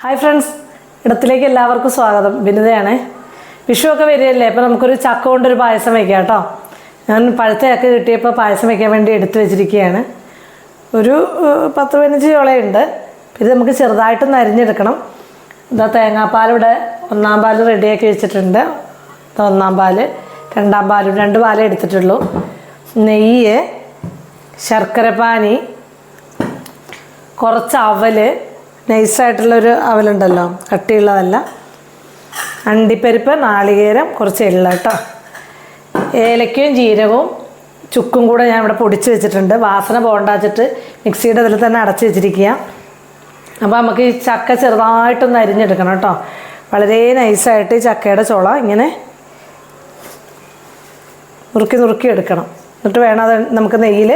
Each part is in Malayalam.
ഹായ് ഫ്രണ്ട്സ്, ഇടത്തിലേക്ക് എല്ലാവർക്കും സ്വാഗതം. ബിനിതയാണ്. വിഷുവൊക്കെ വരികയല്ലേ, അപ്പോൾ നമുക്കൊരു ചക്ക കൊണ്ടൊരു പായസം വയ്ക്കാം കേട്ടോ. ഞാൻ പഴുത്ത ചക്ക കിട്ടിയപ്പോൾ പായസം വയ്ക്കാൻ വേണ്ടി എടുത്തു വെച്ചിരിക്കുകയാണ്. ഒരു 10-15 ചോളയുണ്ട്. ഇത് നമുക്ക് ചെറുതായിട്ടൊന്ന് അരിഞ്ഞെടുക്കണം. ഇതാ തേങ്ങാപ്പാലിവിടെ 1-ാം പാൽ റെഡിയാക്കി വെച്ചിട്ടുണ്ട്. ഒന്നാം പാല്, 2-ാം പാലും 2 പാലേ എടുത്തിട്ടുള്ളൂ. നെയ്യ്, ശർക്കരപ്പാനി, കുറച്ച് അവല്, നൈസായിട്ടുള്ളൊരു അവലുണ്ടല്ലോ, കട്ടിയുള്ളതല്ല, അണ്ടിപ്പരിപ്പ്, നാളികേരം, കുറച്ച് എള്ള കേട്ടോ. ഏലക്കയും ജീരകവും ചുക്കും കൂടെ ഞാൻ ഇവിടെ പൊടിച്ച് വെച്ചിട്ടുണ്ട്. വാസന പോകണ്ടാച്ചിട്ട് മിക്സിയുടെ ഇതിൽ തന്നെ അടച്ച് വെച്ചിരിക്കുക. അപ്പോൾ നമുക്ക് ഈ ചക്ക ചെറുതായിട്ടൊന്ന് അരിഞ്ഞെടുക്കണം കേട്ടോ. വളരെ നൈസായിട്ട് ഈ ചക്കയുടെ ചുള ഇങ്ങനെ നുറുക്കി എടുക്കണം. എന്നിട്ട് വേണം അത് നമുക്ക് നെയ്യിൽ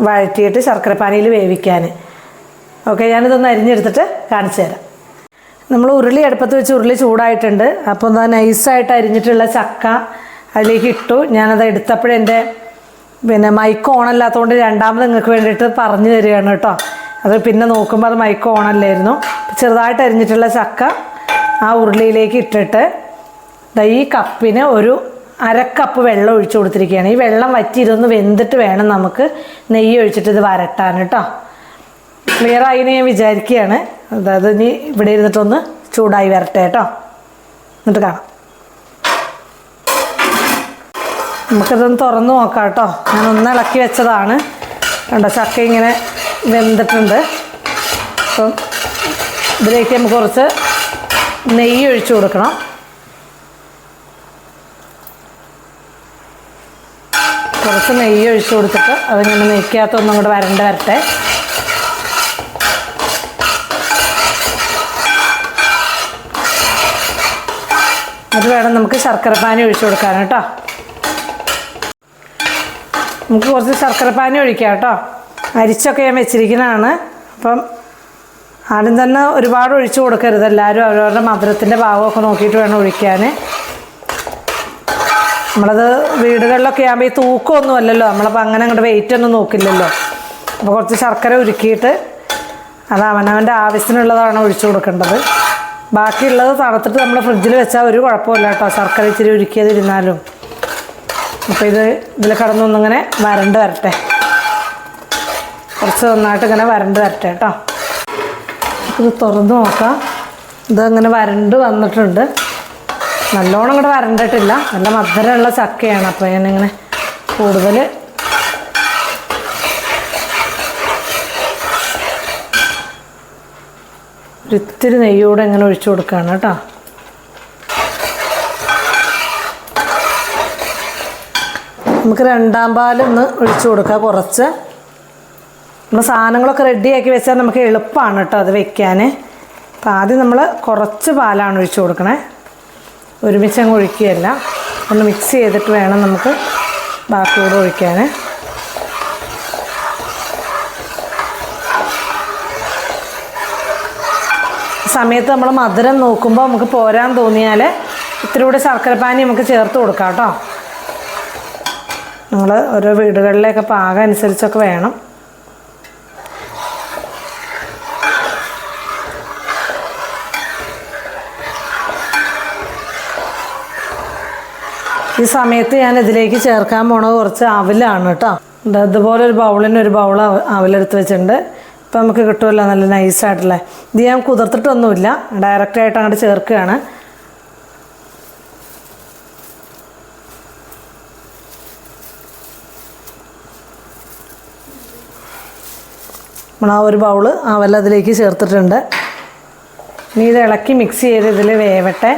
വഴറ്റിയിട്ട് ശർക്കരപ്പാനിയിൽ വേവിക്കാൻ. ഓക്കെ, ഞാനിതൊന്ന് അരിഞ്ഞെടുത്തിട്ട് കാണിച്ചു തരാം. നമ്മൾ ഉരുളി അടുപ്പത്ത് വെച്ച് ഉരുളി ചൂടായിട്ടുണ്ട്. അപ്പോൾ എന്താ നൈസായിട്ട് അരിഞ്ഞിട്ടുള്ള ചക്ക അതിലേക്ക് ഇട്ടു. ഞാനത് എടുത്തപ്പോഴേ എൻ്റെ മൈക്ക് ഓണല്ലാത്തതുകൊണ്ട് രണ്ടാമത് നിങ്ങൾക്ക് വേണ്ടിയിട്ട് പറഞ്ഞു തരികയാണ് കേട്ടോ. അത് പിന്നെ നോക്കുമ്പോൾ അത് മൈക്ക് ഓണല്ലായിരുന്നു. ചെറുതായിട്ട് അരിഞ്ഞിട്ടുള്ള ചക്ക ആ ഉരുളിയിലേക്ക് ഇട്ടിട്ട് ഈ കപ്പിന് ഒരു 1/2 കപ്പ് വെള്ളം ഒഴിച്ചു കൊടുത്തിരിക്കുകയാണ്. ഈ വെള്ളം വറ്റിയിരുന്ന് വെന്തിട്ട് വേണം നമുക്ക് നെയ്യ് ഒഴിച്ചിട്ട് ഇത് വരട്ടാൻ കേട്ടോ. ക്ലിയർ ആയിന്ന് ഞാൻ വിചാരിക്കുകയാണ്. അതായത് ഇനി ഇവിടെ ഇരുന്നിട്ടൊന്ന് ചൂടായി വരട്ടെ കേട്ടോ, എന്നിട്ട് കാണാം. നമുക്കിതൊന്ന് തുറന്ന് നോക്കാം കേട്ടോ. ഞാനൊന്ന് ഇളക്കി വെച്ചതാണ് കണ്ടോ. ചക്ക ഇങ്ങനെ വെന്തിട്ടുണ്ട്. അപ്പം ഇതിലേക്ക് നമുക്ക് കുറച്ച് നെയ്യ് ഒഴിച്ചു കൊടുക്കണം. കുറച്ച് നെയ്യ് ഒഴിച്ചു കൊടുത്തിട്ട് അതിങ്ങനെ നെയ്ക്കകത്തൊന്നും കൂടെ വരട്ടെ. അത് വേണം നമുക്ക് ശർക്കരപ്പാനി ഒഴിച്ചു കൊടുക്കാൻ കേട്ടോ. നമുക്ക് കുറച്ച് ശർക്കരപ്പാനി ഒഴിക്കാം കേട്ടോ. അരിച്ചൊക്കെ ഞാൻ വെച്ചിരിക്കുന്നതാണ്. അപ്പം ആദ്യം തന്നെ ഒരുപാട് ഒഴിച്ചു കൊടുക്കരുത്. എല്ലാവരും അവരവരുടെ മധുരത്തിൻ്റെ ഭാഗമൊക്കെ നോക്കിയിട്ട് വേണം ഒഴിക്കാൻ. നമ്മളത് വീടുകളിലൊക്കെ ആകുമ്പോൾ ഈ തൂക്കമൊന്നും അല്ലല്ലോ, നമ്മളപ്പോൾ അങ്ങനെ അങ്ങോട്ട് വെയിറ്റൊന്നും നോക്കില്ലല്ലോ. അപ്പോൾ കുറച്ച് ശർക്കര ഉരുക്കിയിട്ട് അത് അവനവൻ്റെ ആവശ്യത്തിനുള്ളതാണ് ഒഴിച്ചു കൊടുക്കേണ്ടത്. ബാക്കിയുള്ളത് തണുത്തിട്ട് നമ്മൾ ഫ്രിഡ്ജിൽ വെച്ചാൽ ഒരു കുഴപ്പമില്ല കേട്ടോ, ശർക്കര ഇച്ചിരി ഉരുക്കിയതിരുന്നാലും. അപ്പോൾ ഇതിൽ കിടന്നൊന്നിങ്ങനെ വരണ്ട് വരട്ടെ. കുറച്ച് നന്നായിട്ട് ഇങ്ങനെ വരണ്ട് വരട്ടെ കേട്ടോ. ഇത് തുറന്ന് നോക്കാം. ഇതങ്ങനെ വരണ്ട് വന്നിട്ടുണ്ട്. നല്ലോണം ഇങ്ങോട്ട് വരണ്ടിട്ടില്ല. നല്ല മധുരമുള്ള ചക്കയാണ്. അപ്പോൾ ഞാനിങ്ങനെ കൂടുതൽ ഒരിത്തിരി നെയ്യൂടെ ഇങ്ങനെ ഒഴിച്ചു കൊടുക്കുകയാണ് കേട്ടോ. നമുക്ക് 2-ാം പാലൊന്ന് ഒഴിച്ചു കൊടുക്കുക. കുറച്ച് നമ്മൾ സാധനങ്ങളൊക്കെ റെഡിയാക്കി വെച്ചാൽ നമുക്ക് എളുപ്പമാണ് കേട്ടോ അത് വെക്കാൻ. അപ്പോൾ ആദ്യം നമ്മൾ കുറച്ച് പാലാണ് ഒഴിച്ചു കൊടുക്കണേ. ഒരുമിച്ച് അങ്ങ് ഒഴിക്കുകയല്ല, ഒന്ന് മിക്സ് ചെയ്തിട്ട് വേണം നമുക്ക് ബാക്കി കൂടെ ഒഴിക്കാൻ. സമയത്ത് നമ്മൾ മധുരം നോക്കുമ്പോൾ നമുക്ക് പോരാൻ തോന്നിയാൽ ഇത്തിരി കൂടെ ശർക്കരപ്പാനി നമുക്ക് ചേർത്ത് കൊടുക്കാം കേട്ടോ. നമ്മൾ ഓരോ വീടുകളിലേക്ക് പാകം അനുസരിച്ചൊക്കെ വേണം. ഈ സമയത്ത് ഞാൻ ഇതിലേക്ക് ചേർക്കാൻ പോണത് കുറച്ച് അവലാണ് കേട്ടോ. ഇതുപോലെ ഒരു ബൗളിന് ഒരു ബൗൾ അവലെടുത്ത് വെച്ചിട്ടുണ്ട്. ഇപ്പം നമുക്ക് കിട്ടുമല്ലോ നല്ല നൈസായിട്ടുള്ള. ഇത് ഞാൻ കുതിർത്തിട്ടൊന്നുമില്ല, ഡയറക്റ്റായിട്ട് അങ്ങോട്ട് ചേർക്കുകയാണ്. നമ്മൾ ആ ഒരു ബൗള് അവലതിലേക്ക് ചേർത്തിട്ടുണ്ട്. ഇനി ഇത് ഇളക്കി മിക്സ് ചെയ്ത് ഇതിൽ വേവട്ടെ.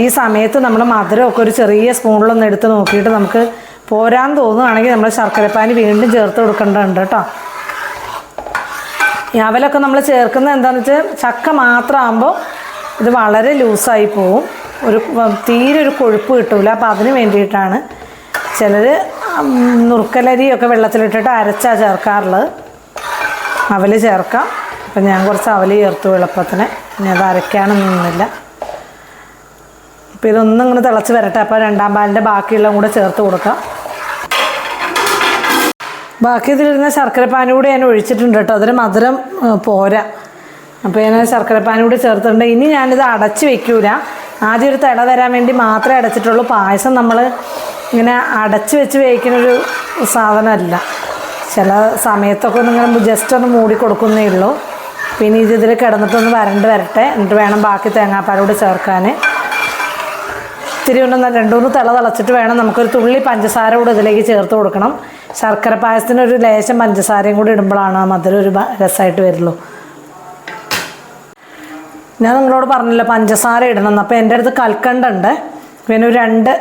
ഈ സമയത്ത് നമ്മൾ മധുരമൊക്കെ ഒരു ചെറിയ സ്പൂണിലൊന്ന് എടുത്ത് നോക്കിയിട്ട് നമുക്ക് പോരാൻ തോന്നുകയാണെങ്കിൽ നമ്മൾ ശർക്കരപ്പാനി വീണ്ടും ചേർത്ത് കൊടുക്കേണ്ടതുണ്ട് കേട്ടോ. ഈ അവലൊക്കെ നമ്മൾ ചേർക്കുന്നത് എന്താണെന്ന് വെച്ചാൽ ചക്ക മാത്രമാകുമ്പോൾ ഇത് വളരെ ലൂസായി പോവും, തീരെ ഒരു കൊഴുപ്പ് കിട്ടില്ല. അപ്പോൾ അതിന് വേണ്ടിയിട്ടാണ് ചിലർ നുറുക്കലരിയൊക്കെ വെള്ളത്തിലിട്ടിട്ട് അരച്ചാൽ ചേർക്കാറുള്ളത്. അവൽ ചേർക്കാം. അപ്പം ഞാൻ കുറച്ച് അവൽ ചേർത്തു എളുപ്പത്തിന്. ഇനി അത് അരയ്ക്കാനൊന്നുമില്ല. അപ്പോൾ ഇതൊന്നും ഇങ്ങനെ തിളച്ച് വരട്ടെ. അപ്പോൾ 2-ാം പാലിൻ്റെ ബാക്കിയുള്ളതും കൂടെ ചേർത്ത് കൊടുക്കാം. ബാക്കി ഇതിലിരുന്ന ശർക്കരപ്പാനി കൂടി ഞാൻ ഒഴിച്ചിട്ടുണ്ട് കേട്ടോ. അതിന് മധുരം പോരാ. അപ്പോൾ ഞാൻ ശർക്കരപ്പാനി കൂടി ചേർത്തിട്ടുണ്ട്. ഇനി ഞാനിത് അടച്ച് വെക്കൂല, ആദ്യം ഒരു തിള തരാൻ വേണ്ടി മാത്രമേ അടച്ചിട്ടുള്ളൂ. പായസം നമ്മൾ ഇങ്ങനെ അടച്ച് വെച്ച് വേവിക്കുന്നൊരു സാധനമല്ല. ചില സമയത്തൊക്കെ ഇങ്ങനെ ജസ്റ്റ് ഒന്ന് മൂടി കൊടുക്കുന്നേ ഉള്ളൂ. പിന്നെ ഇതിൽ കിടന്നിട്ടൊന്ന് വരട്ടെ, എന്നിട്ട് വേണം ബാക്കി തേങ്ങാപ്പാലോട് ചേർക്കാൻ. ഇത്തിരി ഒന്ന് 2-3 തിള തിളച്ചിട്ട് വേണം നമുക്കൊരു തുള്ളി പഞ്ചസാര കൂടെ ഇതിലേക്ക് ചേർത്ത് കൊടുക്കണം. ശർക്കര പായസത്തിനൊരു ലേശം പഞ്ചസാരയും കൂടി ഇടുമ്പോഴാണ് ആ മധുരം ഒരു രസമായിട്ട് വരുള്ളൂ. ഞാൻ നിങ്ങളോട് പറഞ്ഞില്ല പഞ്ചസാര ഇടണം എന്ന്. അപ്പോൾ എൻ്റെ അടുത്ത് കൽക്കണ്ട ഉണ്ട്, പിന്നെ ഒരു 2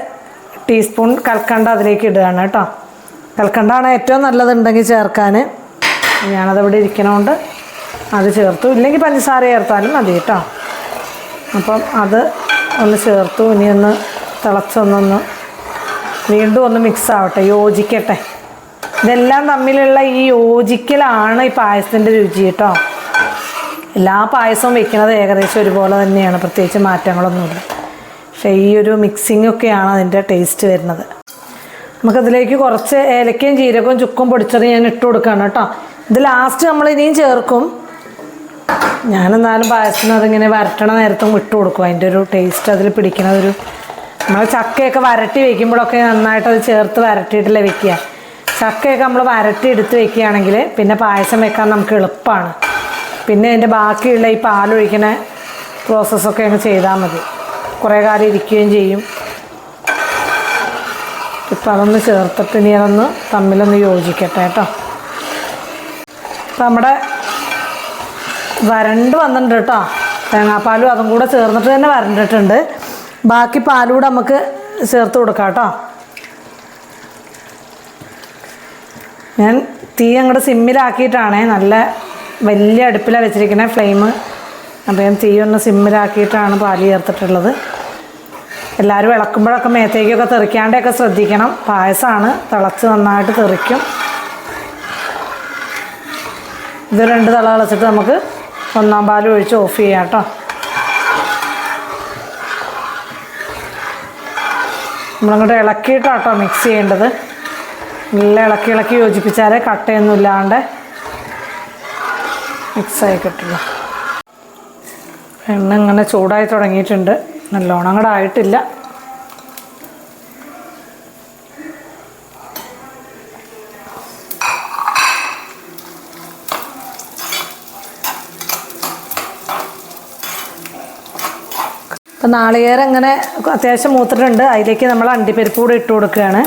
ടീസ്പൂൺ കൽക്കണ്ട അതിലേക്ക് ഇടുകയാണ് കേട്ടോ. കൽക്കണ്ടാണ് ഏറ്റവും നല്ലതുണ്ടെങ്കിൽ ചേർക്കാൻ. ഞാനതവിടെ ഇരിക്കണോണ്ട് അത് ചേർത്തു, ഇല്ലെങ്കിൽ പഞ്ചസാര ചേർത്താലും മതി കേട്ടോ. അപ്പം അത് ഒന്ന് ചേർത്തു. ഇനി ഒന്ന് തിളച്ചൊന്നൊന്ന് വീണ്ടും ഒന്ന് മിക്സ് ആവട്ടെ, യോജിക്കട്ടെ. ഇതെല്ലാം തമ്മിലുള്ള ഈ യോജിക്കലാണ് ഈ പായസത്തിൻ്റെ രുചി കേട്ടോ. എല്ലാ പായസവും വെക്കുന്നത് ഏകദേശം ഒരുപോലെ തന്നെയാണ്, പ്രത്യേകിച്ച് മാറ്റങ്ങളൊന്നുമില്ല. പക്ഷേ ഈ ഒരു മിക്സിങ്ങൊക്കെയാണ് അതിൻ്റെ ടേസ്റ്റ് വരുന്നത്. നമുക്കതിലേക്ക് കുറച്ച് ഏലക്കയും ജീരകവും ചുക്കും പൊടിച്ചത് ഞാൻ ഇട്ട് കൊടുക്കുകയാണ് കേട്ടോ. ഇത് ലാസ്റ്റ് നമ്മൾ ഇനിയും ചേർക്കും. ഞാനെന്നാലും പായസത്തിന് അതിങ്ങനെ വരട്ടണ നേരത്തും ഇട്ട് കൊടുക്കും. അതിൻ്റെ ഒരു ടേസ്റ്റ് അതിൽ പിടിക്കണതൊരു, നമ്മൾ ചക്കയൊക്കെ വരട്ടി വയ്ക്കുമ്പോഴൊക്കെ നന്നായിട്ട് അത് ചേർത്ത് വരട്ടിയിട്ടല്ലേ വെക്കുക. ചക്കയൊക്കെ നമ്മൾ വരട്ടി എടുത്ത് വെക്കുകയാണെങ്കിൽ പിന്നെ പായസം വെക്കാൻ നമുക്ക് എളുപ്പമാണ്. പിന്നെ അതിൻ്റെ ബാക്കിയുള്ള ഈ പാലൊഴിക്കുന്ന പ്രോസസ്സൊക്കെ അങ്ങ് ചെയ്താൽ മതി, കുറേ കാലം ഇരിക്കുകയും ചെയ്യും. ഇപ്പം അതൊന്ന് ചേർത്തിട്ട് ഇനി അതൊന്ന് തമ്മിലൊന്ന് യോജിക്കട്ടെ കേട്ടോ. ഇപ്പം നമ്മുടെ വരണ്ട് വന്നിട്ടുണ്ട് കേട്ടോ. തേങ്ങാപ്പാലും അതും കൂടെ ചേർന്നിട്ട് തന്നെ വരണ്ടിട്ടുണ്ട്. ബാക്കി പാലൂടെ നമുക്ക് ചേർത്ത് കൊടുക്കാം കേട്ടോ. ഞാൻ തീ അങ്ങോട്ട് സിമ്മിലാക്കിയിട്ടാണേ, നല്ല വലിയ അടുപ്പിലാണ് വെച്ചിരിക്കുന്നത് ഫ്ലെയിം. അപ്പോൾ ഞാൻ തീ ഒന്ന് സിമ്മിലാക്കിയിട്ടാണ് പാല് ചേർത്തിട്ടുള്ളത്. എല്ലാവരും ഇളക്കുമ്പോഴൊക്കെ മേത്തേക്കൊക്കെ തെറിക്കാണ്ടൊക്കെ ശ്രദ്ധിക്കണം. പായസമാണ്, തിളച്ച് നന്നായിട്ട് തെറിക്കും. ഇത് 2 തിള തിളച്ചിട്ട് നമുക്ക് 1-ാം പാലും ഒഴിച്ച് ഓഫ് ചെയ്യാം കേട്ടോ. നമ്മളങ്ങോട്ട് ഇളക്കിയിട്ടാട്ടോ മിക്സ് ചെയ്യേണ്ടത്. നല്ല ഇളക്കി യോജിപ്പിച്ചാലേ കട്ടയൊന്നും ഇല്ലാണ്ട് മിക്സായി കിട്ടുള്ളൂ. എണ്ണ ഇങ്ങനെ ചൂടായി തുടങ്ങിയിട്ടുണ്ട്, നല്ലോണം കൂടെ ആയിട്ടില്ല. അപ്പം നാളികേരം ഇങ്ങനെ അത്യാവശ്യം മൂത്തിട്ടുണ്ട്. അതിലേക്ക് നമ്മൾ അണ്ടിപ്പരിപ്പ് കൂടെ ഇട്ട് കൊടുക്കുകയാണ്.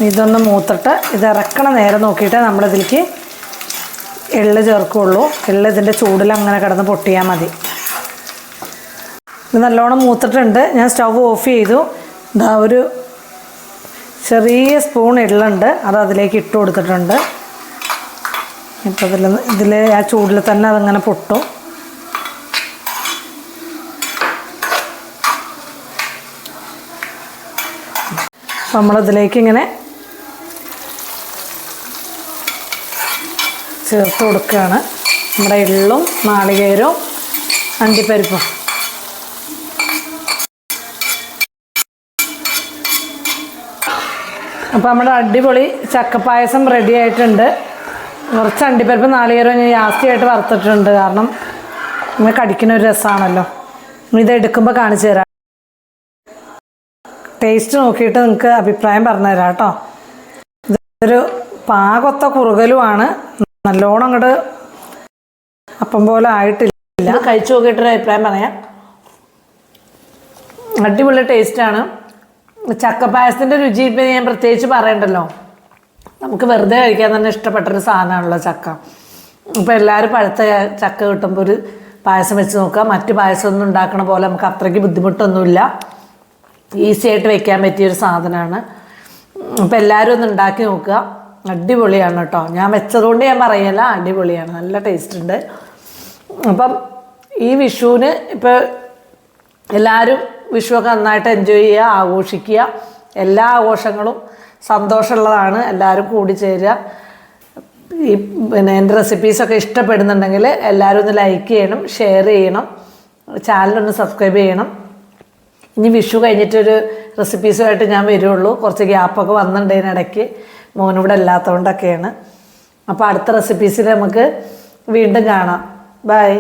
ഇതൊന്ന് മൂത്തിട്ട് ഇത് ഇറക്കണ നേരം നോക്കിയിട്ട് നമ്മളിതിലേക്ക് എള്ള് ചേർക്കുകയുള്ളൂ. എള്ള് ഇതിൻ്റെ ചൂടിൽ അങ്ങനെ കിടന്ന് പൊട്ടിയാൽ മതി. ഇത് നല്ലോണം മൂത്തിട്ടുണ്ട്. ഞാൻ സ്റ്റവ് ഓഫ് ചെയ്തു. ഇതാ ഒരു ചെറിയ സ്പൂൺ എള്ളുണ്ട്, അത് അതിലേക്ക് ഇട്ട് കൊടുത്തിട്ടുണ്ട്. ഇപ്പോൾ ഇതിൽ ആ ചൂടിൽ തന്നെ അതിങ്ങനെ പൊട്ടും. അപ്പോൾ നമ്മളിതിലേക്ക് ഇങ്ങനെ ചേർത്ത് കൊടുക്കുകയാണ് നമ്മുടെ എള്ളും നാളികേരവും അണ്ടിപ്പരിപ്പും. അപ്പോൾ നമ്മുടെ അടിപൊളി ചക്കപ്പായസം റെഡി ആയിട്ടുണ്ട്. കുറച്ച് അണ്ടിപ്പരിപ്പ് നാളികേരവും ഞാൻ ജാസ്തിയായിട്ട് വറുത്തിട്ടുണ്ട്, കാരണം ഇങ്ങനെ കടിക്കുന്ന ഒരു രസമാണല്ലോ. ഇതെടുക്കുമ്പോൾ കാണിച്ചു തരാം. ടേസ്റ്റ് നോക്കിയിട്ട് നിങ്ങൾക്ക് അഭിപ്രായം പറഞ്ഞു തരാം കേട്ടോ. ഇതൊരു പാകൊത്ത കുറുകലുമാണ്, നല്ലോണം അങ്ങോട്ട് അപ്പം പോലെ ആയിട്ടില്ല. ഇത് കഴിച്ചു നോക്കിയിട്ടൊരു അഭിപ്രായം പറയാം. അടിപൊളി ടേസ്റ്റാണ്. ചക്കപ്പായസത്തിൻ്റെ രുചി ഇപ്പം ഞാൻ പ്രത്യേകിച്ച് പറയണ്ടല്ലോ. നമുക്ക് വെറുതെ കഴിക്കാൻ തന്നെ ഇഷ്ടപ്പെട്ടൊരു സാധനമാണല്ലോ ചക്ക. അപ്പോൾ എല്ലാവരും പഴുത്ത ചക്ക കിട്ടുമ്പോൾ ഒരു പായസം വെച്ച് നോക്കുക. മറ്റ് പായസമൊന്നും ഉണ്ടാക്കണ പോലെ നമുക്ക് അത്രയ്ക്ക് ബുദ്ധിമുട്ടൊന്നുമില്ല, ഈസി ആയിട്ട് വെക്കാൻ പറ്റിയൊരു സാധനമാണ്. അപ്പോൾ എല്ലാവരും ഒന്ന് ഉണ്ടാക്കി നോക്കുക. അടിപൊളിയാണ് കേട്ടോ. ഞാൻ വെച്ചതുകൊണ്ട് ഞാൻ പറയല്ല, അടിപൊളിയാണ്, നല്ല ടേസ്റ്റ് ഉണ്ട്. അപ്പം ഈ വിഷുവിന് ഇപ്പോൾ എല്ലാവരും വിഷുവൊക്കെ നന്നായിട്ട് എൻജോയ് ചെയ്യുക, ആഘോഷിക്കുക. എല്ലാ ആഘോഷങ്ങളും സന്തോഷമുള്ളതാണ്. എല്ലാവരും കൂടിച്ചേരുക. ഈ എൻ്റെ റെസിപ്പീസൊക്കെ ഇഷ്ടപ്പെടുന്നുണ്ടെങ്കിൽ എല്ലാവരും ഒന്ന് ലൈക്ക് ചെയ്യണം, ഷെയർ ചെയ്യണം, ചാനലൊന്ന് സബ്സ്ക്രൈബ് ചെയ്യണം. ഇനി വിഷു കഴിഞ്ഞിട്ടൊരു റെസിപ്പീസുമായിട്ട് ഞാൻ വരുള്ളൂ. കുറച്ച് ഗ്യാപ്പൊക്കെ വന്നിട്ടുണ്ട് ഇതിനിടയ്ക്ക്. മോനിവിടെ ഇല്ലാത്തതുകൊണ്ടൊക്കെയാണ്. അപ്പോൾ അടുത്ത റെസിപ്പീസിൽ നമുക്ക് വീണ്ടും കാണാം. ബൈ.